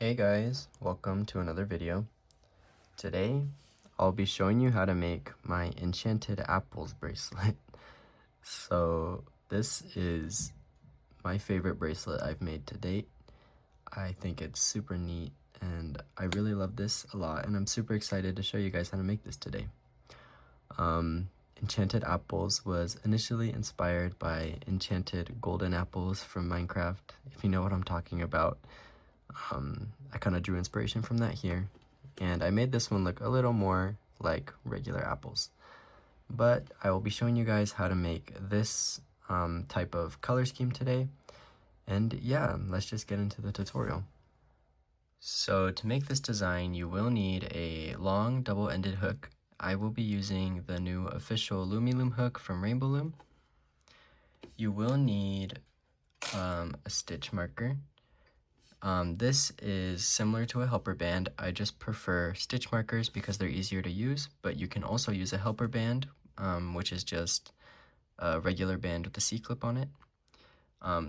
Hey guys, welcome to another video. Today, I'll be showing you how to make my Enchanted Apples bracelet. So this is my favorite bracelet I've made to date. I think it's super neat and I really love this a lot, and I'm super excited to show you guys how to make this today. Enchanted Apples was initially inspired by enchanted golden apples from Minecraft, if you know what I'm talking about. I kind of drew inspiration from that here, and I made this one look a little more like regular apples. But I will be showing you guys how to make this type of color scheme today, and yeah, let's just get into the tutorial. So to make this design, you will need a long double-ended hook. I will be using the new official Loom hook from Rainbow Loom. You will need a stitch marker. This is similar to a helper band. I just prefer stitch markers because they're easier to use, but you can also use a helper band, which is just a regular band with a C-clip on it.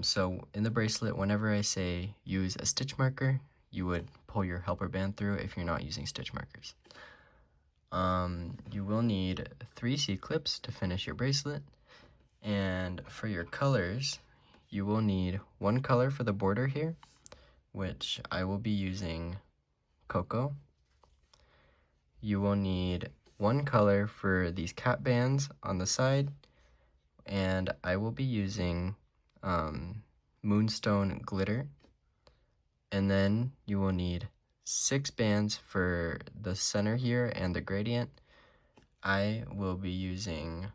So in the bracelet, whenever I say use a stitch marker, you would pull your helper band through if you're not using stitch markers. You will need 3 C-clips to finish your bracelet, and for your colors, you will need 1 color for the border here, which I will be using cocoa. You will need 1 color for these cap bands on the side, and I will be using moonstone glitter. And then you will need 6 bands for the center here and the gradient. I will be using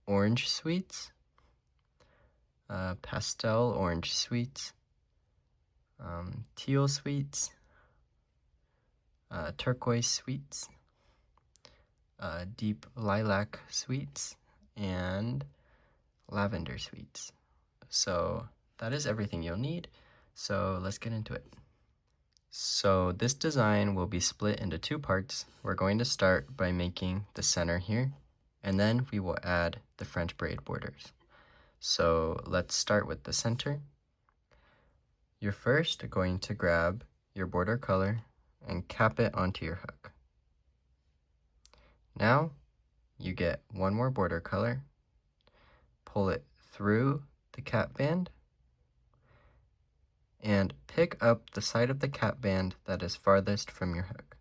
orange sweets, pastel orange sweets, teal sweets, turquoise sweets, deep lilac sweets, and lavender sweets. So that is everything you'll need. So let's get into it. So this design will be split into 2 parts. We're going to start by making the center here, and then we will add the French braid borders. So let's start with the center. You're first going to grab your border color and cap it onto your hook. Now you get 1 more border color, pull it through the cap band, and pick up the side of the cap band that is farthest from your hook.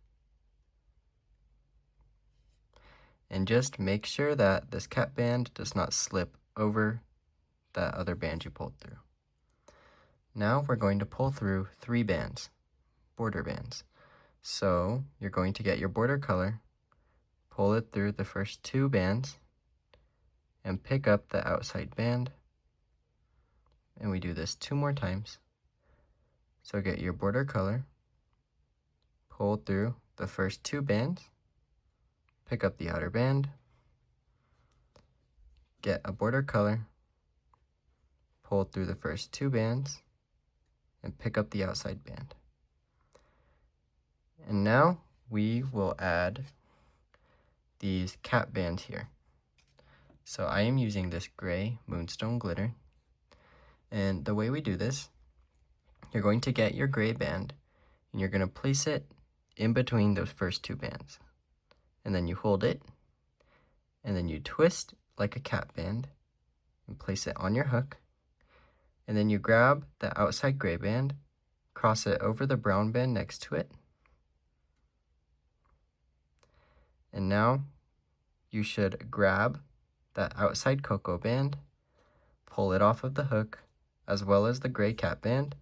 And just make sure that this cap band does not slip over that other band you pulled through. Now we're going to pull through 3 bands, border bands. So you're going to get your border color, pull it through the first 2 bands, and pick up the outside band. And we do this 2 more times. So get your border color, pull through the first 2 bands, pick up the outer band, get a border color, pull through the first 2 bands, and pick up the outside band. And now we will add these cap bands here. So I am using this gray moonstone glitter, and the way we do this, you're going to get your gray band and you're going to place it in between those first 2 bands, and then you hold it, and then you twist like a cap band and place it on your hook, and then you grab the outside gray band, cross it over the brown band next to it, and now you should grab that outside cocoa band, pull it off of the hook, as well as the gray cap band,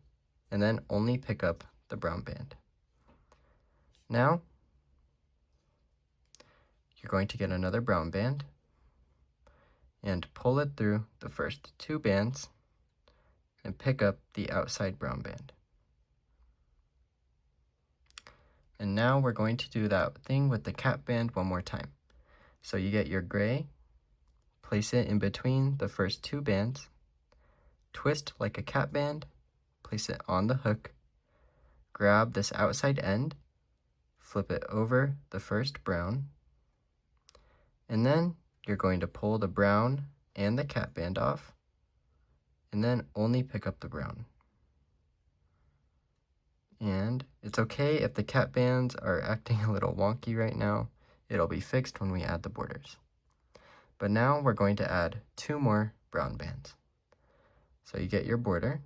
and then only pick up the brown band. Now, you're going to get another brown band and pull it through the first 2 bands and pick up the outside brown band. And now we're going to do that thing with the cap band 1 more time. So you get your gray, place it in between the first 2 bands, twist like a cap band, place it on the hook, grab this outside end, flip it over the first brown, and then you're going to pull the brown and the cap band off, and then only pick up the brown. And it's okay if the cap bands are acting a little wonky right now. It'll be fixed when we add the borders. But now we're going to add 2 more brown bands. So you get your border,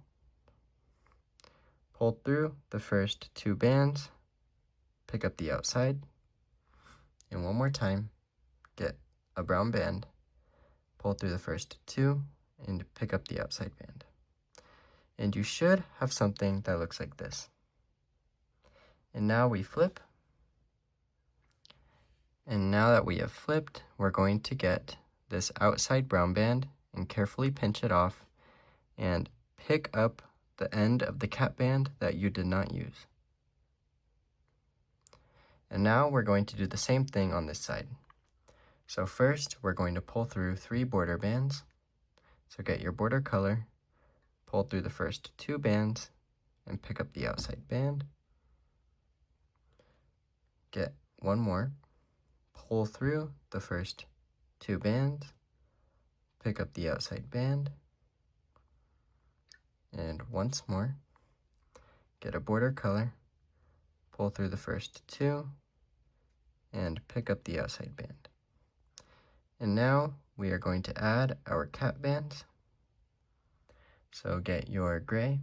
pull through the first 2 bands, pick up the outside, and one more time, get a brown band, pull through the first 2, and pick up the outside band. And you should have something that looks like this. And now we flip. And now that we have flipped, we're going to get this outside brown band and carefully pinch it off and pick up the end of the cap band that you did not use. And now we're going to do the same thing on this side. So first, we're going to pull through 3 border bands. So get your border color, pull through the first 2 bands, and pick up the outside band. Get 1 more, pull through the first 2 bands, pick up the outside band, and once more, get a border color, pull through the first 2, and pick up the outside band. And now we are going to add our cap bands. So get your gray,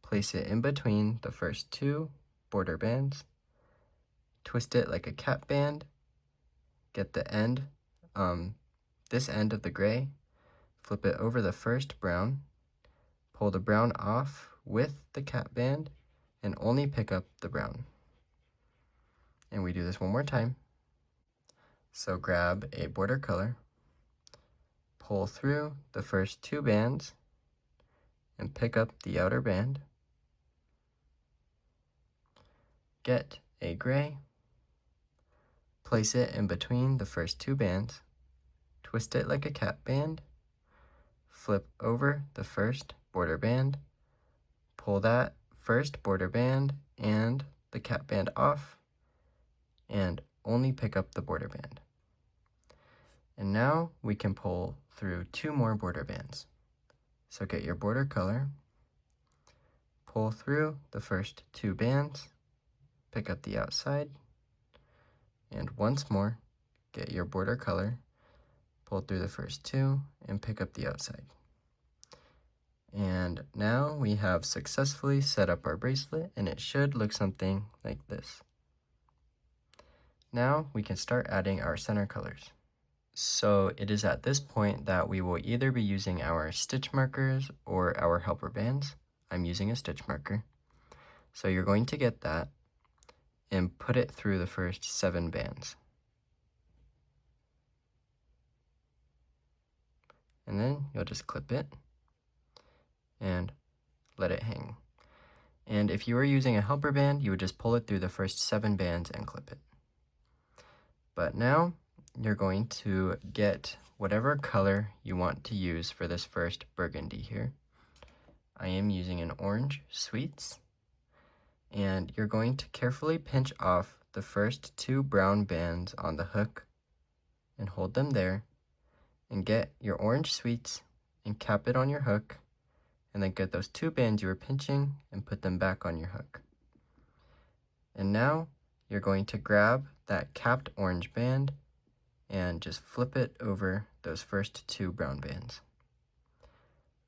place it in between the first 2 border bands, twist it like a cap band, get the end, this end of the gray, flip it over the first brown, pull the brown off with the cap band, and only pick up the brown. And we do this one more time. So grab a border color, pull through the first 2 bands, and pick up the outer band. Get a gray, place it in between the first 2 bands, twist it like a cap band, flip over the first border band, pull that first border band and the cap band off, and only pick up the border band. And now we can pull through 2 more border bands. So get your border color, pull through the first 2 bands, pick up the outside, and once more, get your border color, pull through the first 2, and pick up the outside. And now we have successfully set up our bracelet, and it should look something like this. Now we can start adding our center colors. So it is at this point that we will either be using our stitch markers or our helper bands. I'm using a stitch marker. So you're going to get that and put it through the first 7 bands. And then you'll just clip it and let it hang. And if you were using a helper band, you would just pull it through the first 7 bands and clip it. But now you're going to get whatever color you want to use for this first burgundy here. I am using an orange sweets, and you're going to carefully pinch off the first 2 brown bands on the hook and hold them there, and get your orange sweets and cap it on your hook, and then get those 2 bands you were pinching and put them back on your hook. And now you're going to grab that capped orange band and just flip it over those first 2 brown bands.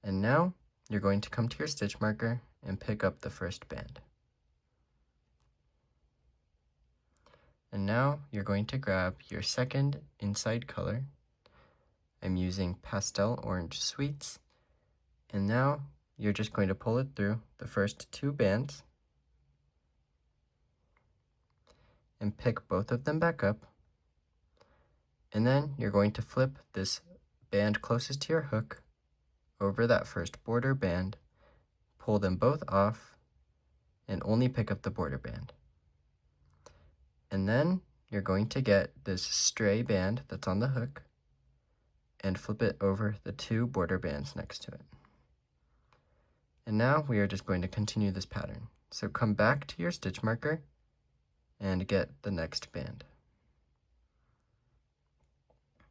And now you're going to come to your stitch marker and pick up the first band. And now you're going to grab your second inside color. I'm using pastel orange sweets. And now you're just going to pull it through the first 2 bands and pick both of them back up. And then you're going to flip this band closest to your hook over that first border band, pull them both off, and only pick up the border band. And then you're going to get this stray band that's on the hook and flip it over the 2 border bands next to it. And now we are just going to continue this pattern. So come back to your stitch marker and get the next band.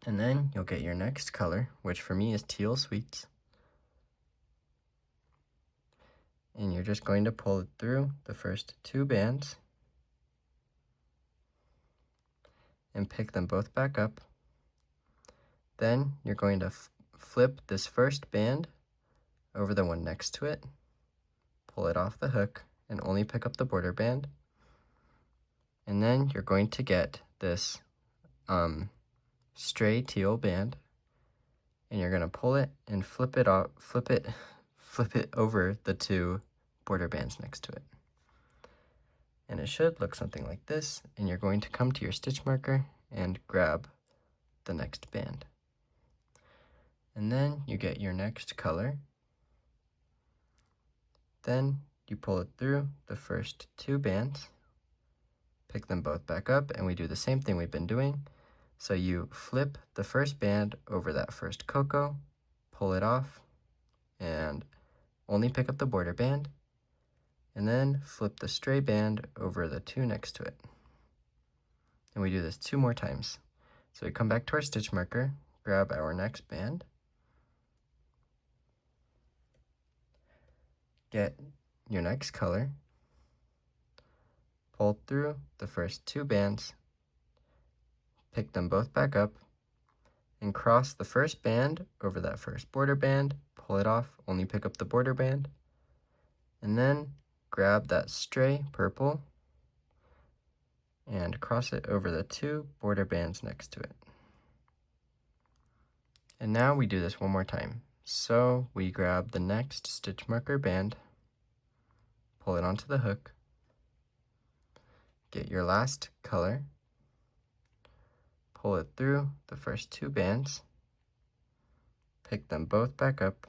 And then you'll get your next color, which for me is teal sweets. and you're just going to pull it through the first 2 bands and pick them both back up. Then you're going to flip this first band over the one next to it, pull it off the hook, and only pick up the border band. And then you're going to get this stray teal band, and you're going to pull it and flip it over the 2 border bands next to it. And it should look something like this, and you're going to come to your stitch marker and grab the next band. And then you get your next color. Then you pull it through the first 2 bands, pick them both back up, and we do the same thing we've been doing. So you flip the first band over that first cocoa, pull it off, and only pick up the border band, and then flip the stray band over the 2 next to it. And we do this 2 more times. So we come back to our stitch marker, grab our next band, get your next color, pull through the first 2 bands, pick them both back up, and cross the first band over that first border band, pull it off, only pick up the border band, and then grab that stray purple and cross it over the 2 border bands next to it. And now we do this one more time. So we grab the next stitch marker band, pull it onto the hook, get your last color, pull it through the first 2 bands, pick them both back up,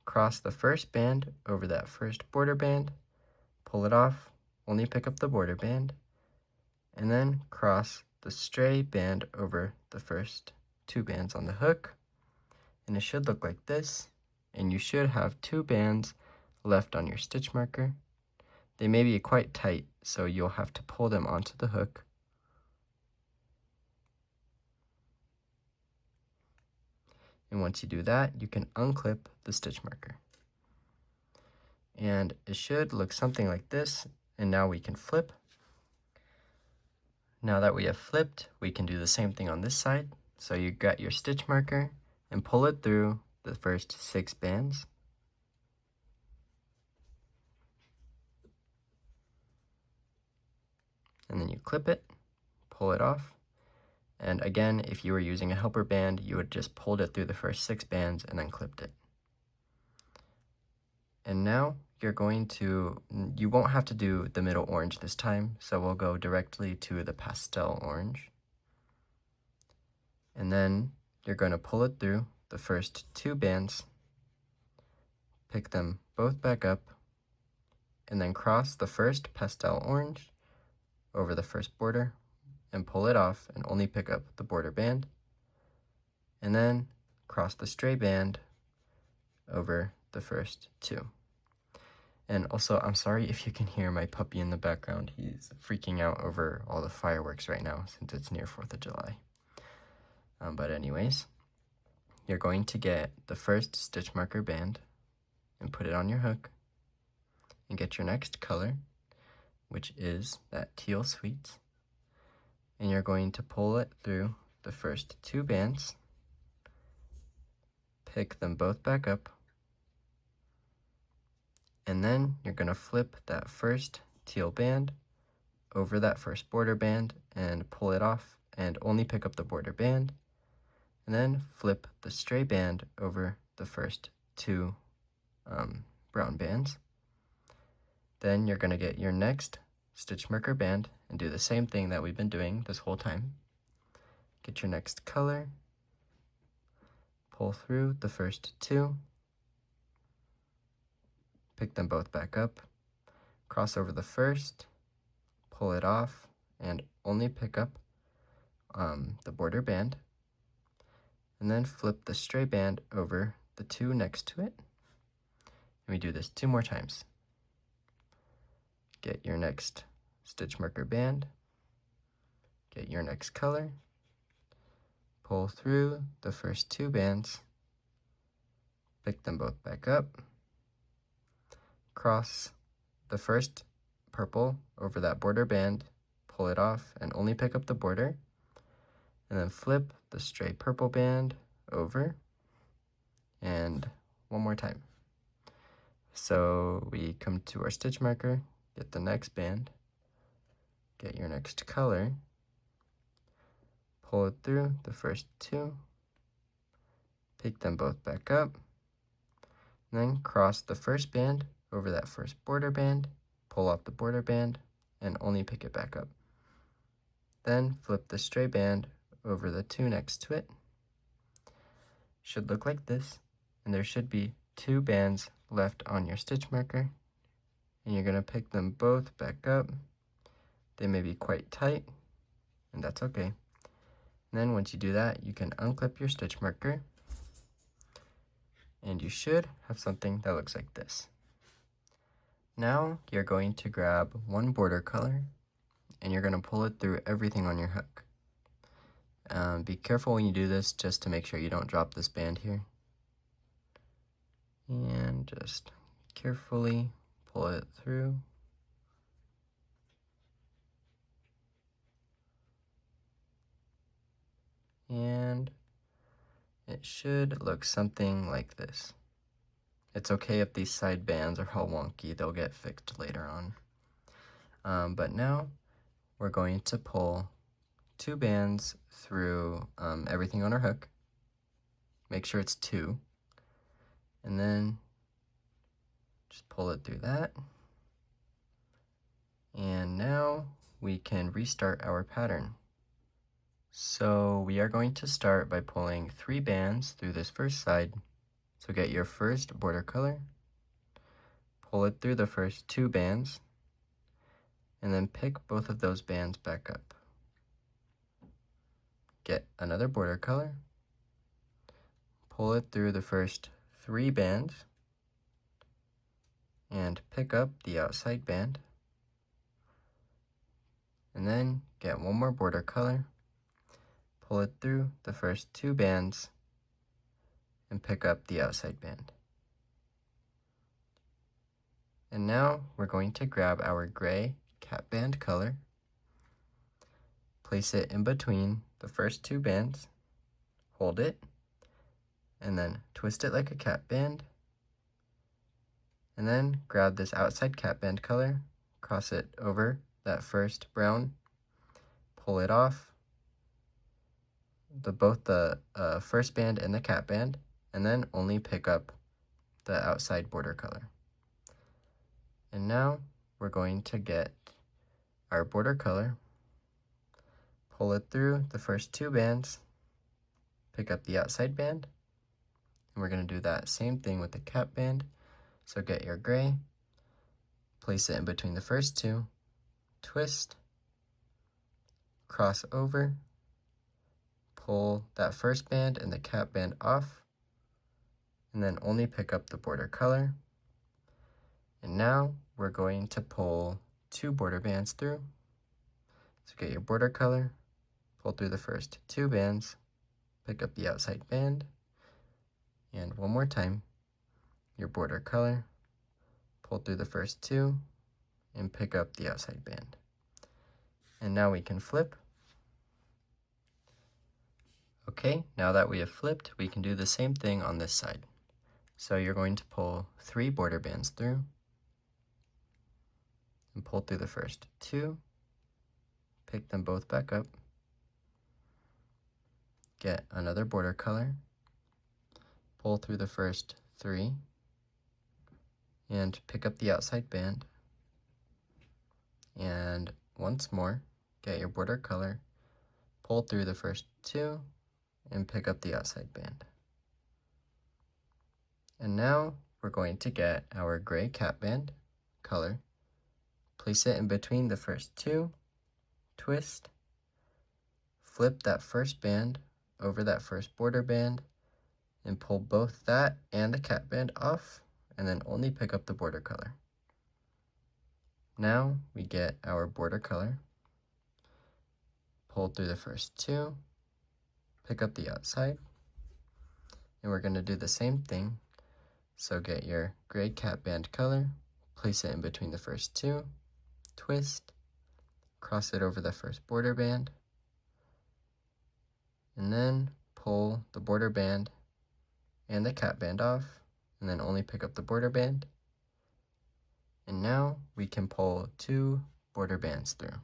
cross the first band over that first border band, pull it off, only pick up the border band, and then cross the stray band over the first 2 bands on the hook, and it should look like this, and you should have 2 bands left on your stitch marker. They may be quite tight, so you'll have to pull them onto the hook. And once you do that, you can unclip the stitch marker. And it should look something like this, and now we can flip. Now that we have flipped, we can do the same thing on this side. So you got your stitch marker and pull it through the first 6 bands. And then you clip it, pull it off. And again, if you were using a helper band, you would just pulled it through the first 6 bands and then clipped it. And now you won't have to do the middle orange this time, so we'll go directly to the pastel orange. And then you're going to pull it through the first 2 bands, pick them both back up, and then cross the first pastel orange over the first border and pull it off and only pick up the border band, and then cross the stray band over the first 2. And also, I'm sorry if you can hear my puppy in the background. He's freaking out over all the fireworks right now since it's near 4th of July. But anyways, you're going to get the first stitch marker band and put it on your hook and get your next color, which is that teal sweet. And you're going to pull it through the first 2 bands, pick them both back up, and then you're going to flip that first teal band over that first border band and pull it off and only pick up the border band, and then flip the stray band over the first 2 brown bands. Then you're going to get your next stitch marker band and do the same thing that we've been doing this whole time. Get your next color, pull through the first 2, pick them both back up, cross over the first, pull it off, and only pick up the border band, and then flip the stray band over the 2 next to it. And we do this 2 more times. Get your next stitch marker band, get your next color, pull through the first 2 bands, pick them both back up, cross the first purple over that border band, pull it off, and only pick up the border, and then flip the stray purple band over, and one more time. So we come to our stitch marker, get the next band, get your next color, pull it through the first two, pick them both back up, and then cross the first band over that first border band, pull off the border band, and only pick it back up. Then flip the stray band over the two next to it. Should look like this, and there should be two bands left on your stitch marker, and you're going to pick them both back up. They may be quite tight, and that's okay. And then once you do that, you can unclip your stitch marker, and you should have something that looks like this. Now you're going to grab one border color, and you're going to pull it through everything on your hook. Be careful when you do this, just to make sure you don't drop this band here. And just carefully pull it through. And it should look something like this. It's okay if these side bands are all wonky, they'll get fixed later on. But now we're going to pull two bands through everything on our hook. Make sure it's two. And then just pull it through that. And now we can restart our pattern. So we are going to start by pulling 3 bands through this first side. So get your first border color, pull it through the first 2 bands, and then pick both of those bands back up. Get another border color, pull it through the first 3 bands, and pick up the outside band, and then get one more border color, pull it through the first 2 bands, and pick up the outside band. And now we're going to grab our gray cap band color, place it in between the first 2 bands, hold it, and then twist it like a cap band, and then grab this outside cap band color, cross it over that first brown, pull it off, both the first band and the cap band, and then only pick up the outside border color. And now we're going to get our border color, pull it through the first 2 bands, pick up the outside band, and we're going to do that same thing with the cap band. So get your gray, place it in between the first 2, twist, cross over, pull that first band and the cap band off, and then only pick up the border color. And now we're going to pull 2 border bands through. So get your border color, pull through the first 2 bands, pick up the outside band, and one more time, your border color, pull through the first 2, and pick up the outside band. And now we can flip. Okay, now that we have flipped, we can do the same thing on this side. So you're going to pull 3 border bands through, and pull through the first 2, pick them both back up, get another border color, pull through the first 3, and pick up the outside band, and once more, get your border color, pull through the first 2, and pick up the outside band. And now we're going to get our gray cap band color, place it in between the first 2, twist, flip that first band over that first border band, and pull both that and the cap band off, and then only pick up the border color. Now we get our border color, pull through the first 2, pick up the outside, and we're going to do the same thing. So get your gray cap band color, place it in between the first two, twist, cross it over the first border band, and then pull the border band and the cap band off, and then only pick up the border band. And now we can pull 2 border bands through.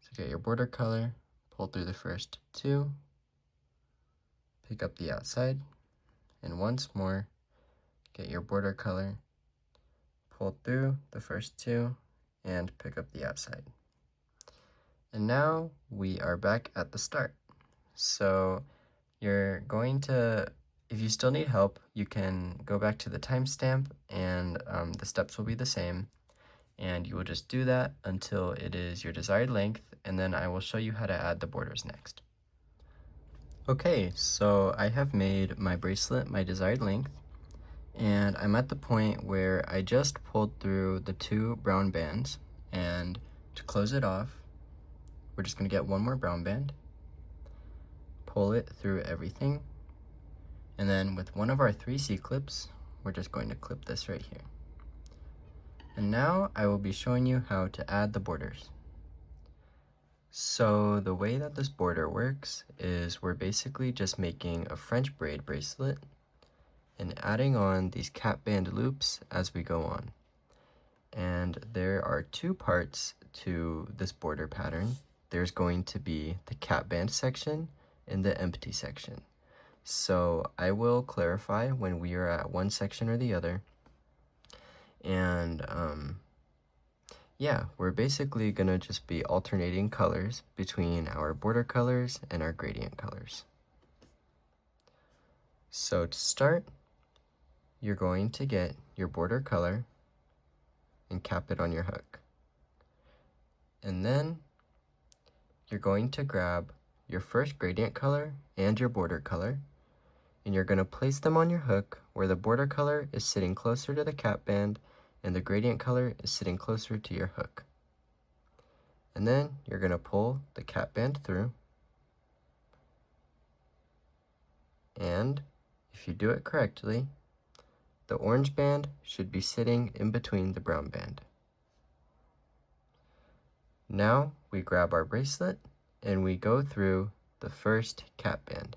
So get your border color, pull through the first 2, pick up the outside, and once more, get your border color, pull through the first 2, and pick up the outside. And now we are back at the start. So you're going to, if you still need help, you can go back to the timestamp and the steps will be the same. And you will just do that until it is your desired length, and then I will show you how to add the borders next. Okay, so I have made my bracelet my desired length, and I'm at the point where I just pulled through the 2 brown bands, and to close it off, we're just going to get 1 more brown band, pull it through everything, and then with one of our 3 C-clips, we're just going to clip this right here. And now I will be showing you how to add the borders. So the way that this border works is we're basically just making a French braid bracelet and adding on these cap band loops as we go on. And there are 2 parts to this border pattern. There's going to be the cap band section and the empty section. So I will clarify when we are at one section or the other. And yeah, we're basically gonna just be alternating colors between our border colors and our gradient colors. So to start, you're going to get your border color and cap it on your hook. And then you're going to grab your first gradient color and your border color, and you're going to place them on your hook where the border color is sitting closer to the cap band and the gradient color is sitting closer to your hook. And then you're going to pull the cap band through, and if you do it correctly, the orange band should be sitting in between the brown band. Now we grab our bracelet and we go through the first cap band.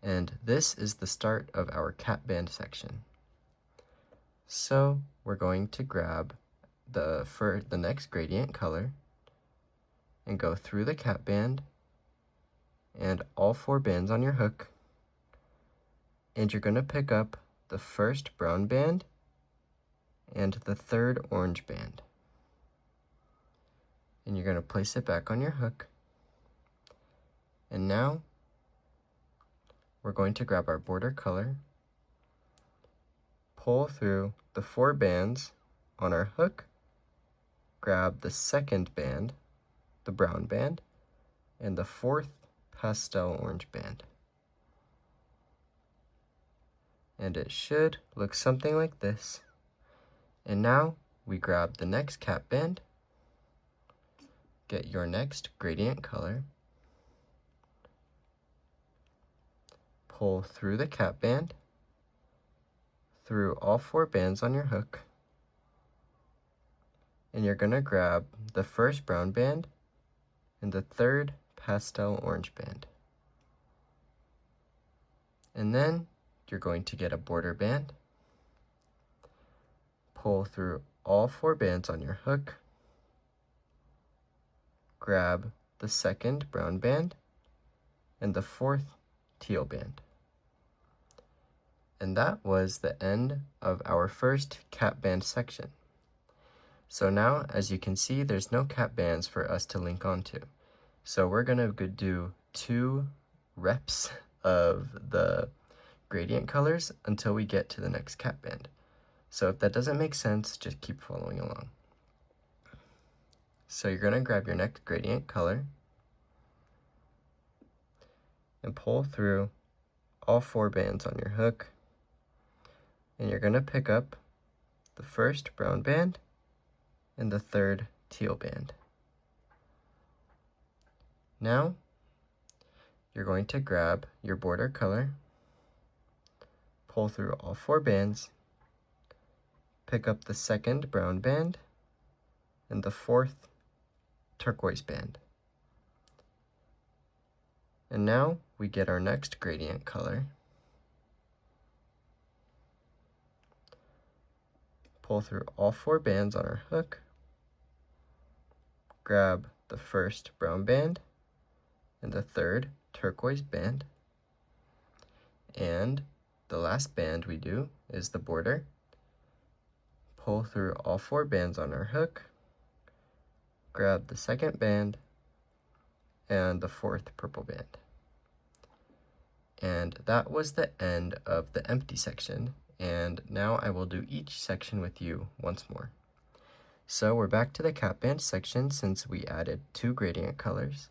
And this is the start of our cap band section. So we're going to grab the next gradient color and go through the cap band and all 4 bands on your hook, and you're going to pick up the first brown band and the 3rd orange band, and you're going to place it back on your hook. And now we're going to grab our border color, pull through the 4 bands on our hook, grab the 2nd band, the brown band, and the 4th pastel orange band. And it should look something like this. And now we grab the next cap band, get your next gradient color, pull through the cap band, through all 4 bands on your hook, and you're going to grab the first brown band and the 3rd pastel orange band. And then you're going to get a border band, pull through all 4 bands on your hook, grab the 2nd brown band and the 4th teal band. And that was the end of our first cap band section. So now, as you can see, there's no cap bands for us to link onto. So we're gonna do 2 reps of the gradient colors until we get to the next cap band. So if that doesn't make sense, just keep following along. So you're gonna grab your next gradient color and pull through all 4 bands on your hook, and you're gonna pick up the first brown band and the 3rd teal band. Now you're going to grab your border color, pull through all 4 bands, pick up the second brown band and the fourth turquoise band. And now we get our next gradient color. Pull through all 4 bands on our hook, grab the first brown band and the third turquoise band, and the last band we do is the border. Pull through all 4 bands on our hook, grab the second band and the fourth purple band. And that was the end of the empty section, and now I will do each section with you once more. So we're back to the cap band section since we added 2 gradient colors,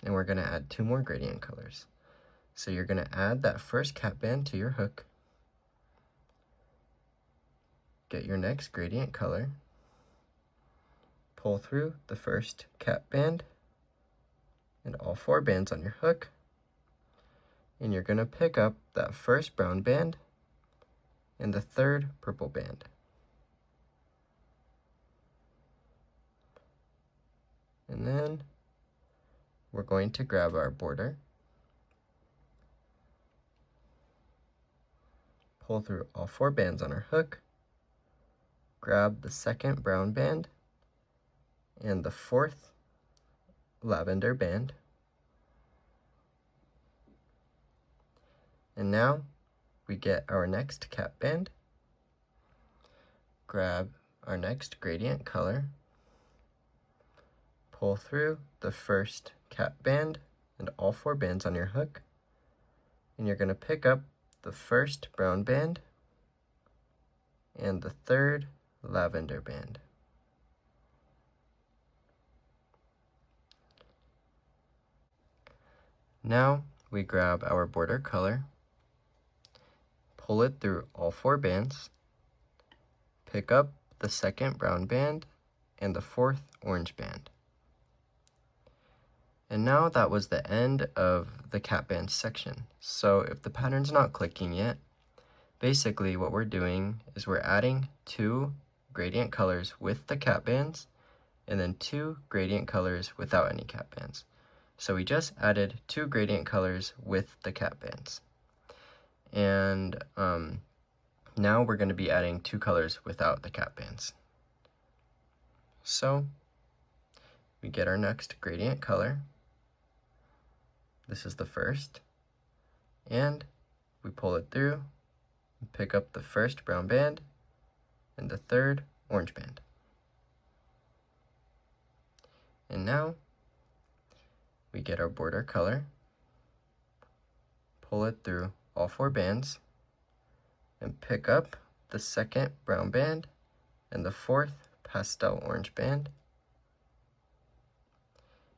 and we're going to add 2 more gradient colors. So you're going to add that first cap band to your hook, get your next gradient color, pull through the first cap band and all 4 bands on your hook, and you're going to pick up that first brown band and the third purple band. And then we're going to grab our border, pull through all 4 bands on our hook, grab the second brown band and the fourth lavender band. And now we get our next cap band, grab our next gradient color, pull through the first cap band and all 4 bands on your hook, and you're going to pick up the first brown band and the third lavender band. Now we grab our border color, pull it through all 4 bands, pick up the second brown band and the fourth orange band. And now that was the end of the cap band section. So if the pattern's not clicking yet, basically what we're doing is we're adding 2 gradient colors with the cap bands and then 2 gradient colors without any cap bands. So we just added 2 gradient colors with the cap bands. And now we're going to be adding 2 colors without the cap bands. So we get our next gradient color. This is the first, and we pull it through and pick up the first brown band and the third orange band. And now we get our border color, pull it through all 4 bands, and pick up the second brown band and the fourth pastel orange band.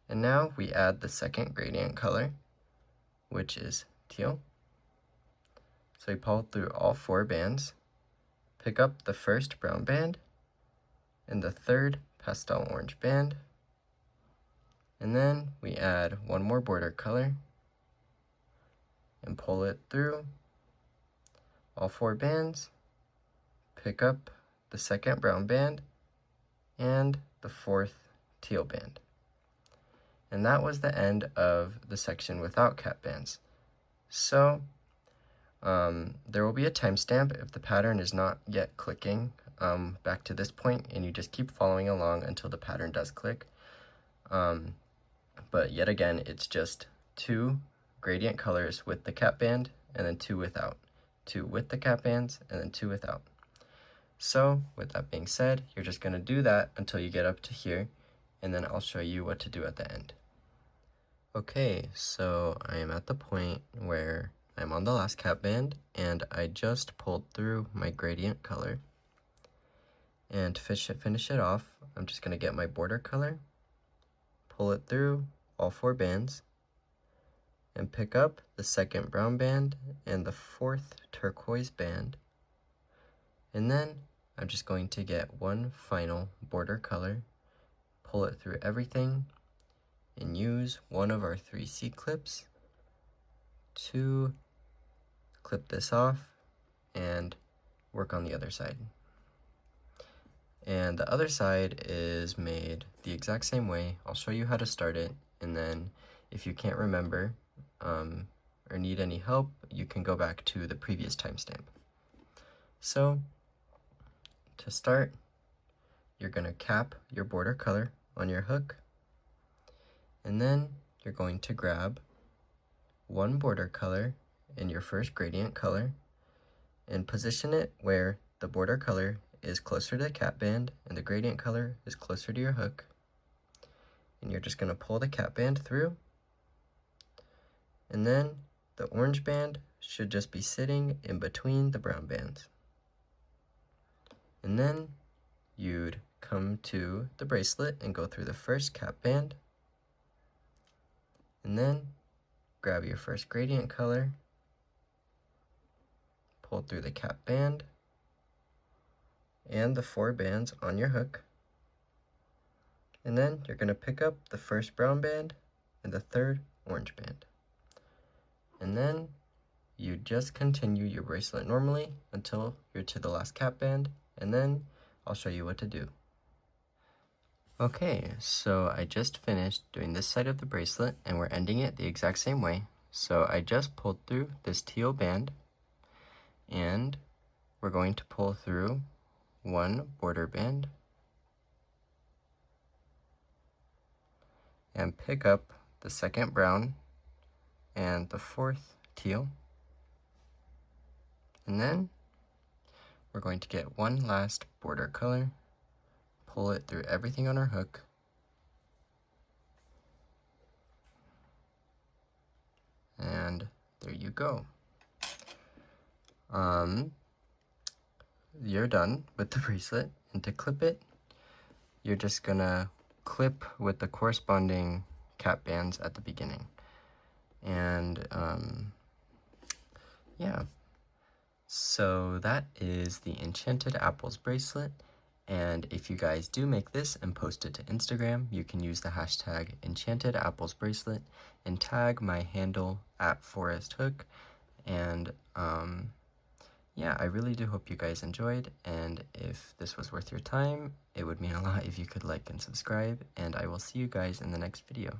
And now we add the second gradient color, which is teal. So we pull through all 4 bands, pick up the first brown band and the third pastel orange band, and then we add 1 more border color and pull it through all 4 bands, pick up the second brown band and the fourth teal band. And that was the end of the section without cap bands. So there will be a timestamp if the pattern is not yet clicking back to this point, and you just keep following along until the pattern does click. But yet again, it's just 2 gradient colors with the cap band and then 2 without. 2 with the cap bands and then 2 without. So with that being said, you're just going to do that until you get up to here, and then I'll show you what to do at the end. Okay, so I am at the point where I'm on the last cap band and I just pulled through my gradient color. And to finish it off, I'm just going to get my border color, pull it through all 4 bands, and pick up the second brown band and the fourth turquoise band. And then I'm just going to get 1 final border color, pull it through everything, and use one of our 3 C-clips to clip this off and work on the other side. And the other side is made the exact same way. I'll show you how to start it, and then if you can't remember or need any help, you can go back to the previous timestamp. So to start, you're going to cap your border color on your hook, and then you're going to grab one border color in your first gradient color and position it where the border color is closer to the cap band and the gradient color is closer to your hook. And you're just going to pull the cap band through, and then the orange band should just be sitting in between the brown bands. And then you'd come to the bracelet and go through the first cap band, and then grab your first gradient color, pull through the cap band and the 4 bands on your hook, and then you're going to pick up the first brown band and the third orange band. And then you just continue your bracelet normally until you're to the last cap band, and then I'll show you what to do. Okay, so I just finished doing this side of the bracelet and we're ending it the exact same way. So I just pulled through this teal band, and we're going to pull through one border band and pick up the second brown and the 4th teal, and then we're going to get one last border color, pull it through everything on our hook, and there you go. You're done with the bracelet, and to clip it, you're just gonna clip with the corresponding cap bands at the beginning. And yeah, so that is the Enchanted Apples bracelet. And if you guys do make this and post it to Instagram, you can use the hashtag Enchanted Apples bracelet and tag my handle at foresthook. And yeah, I really do hope you guys enjoyed, and if this was worth your time, it would mean a lot if you could like and subscribe, and I will see you guys in the next video.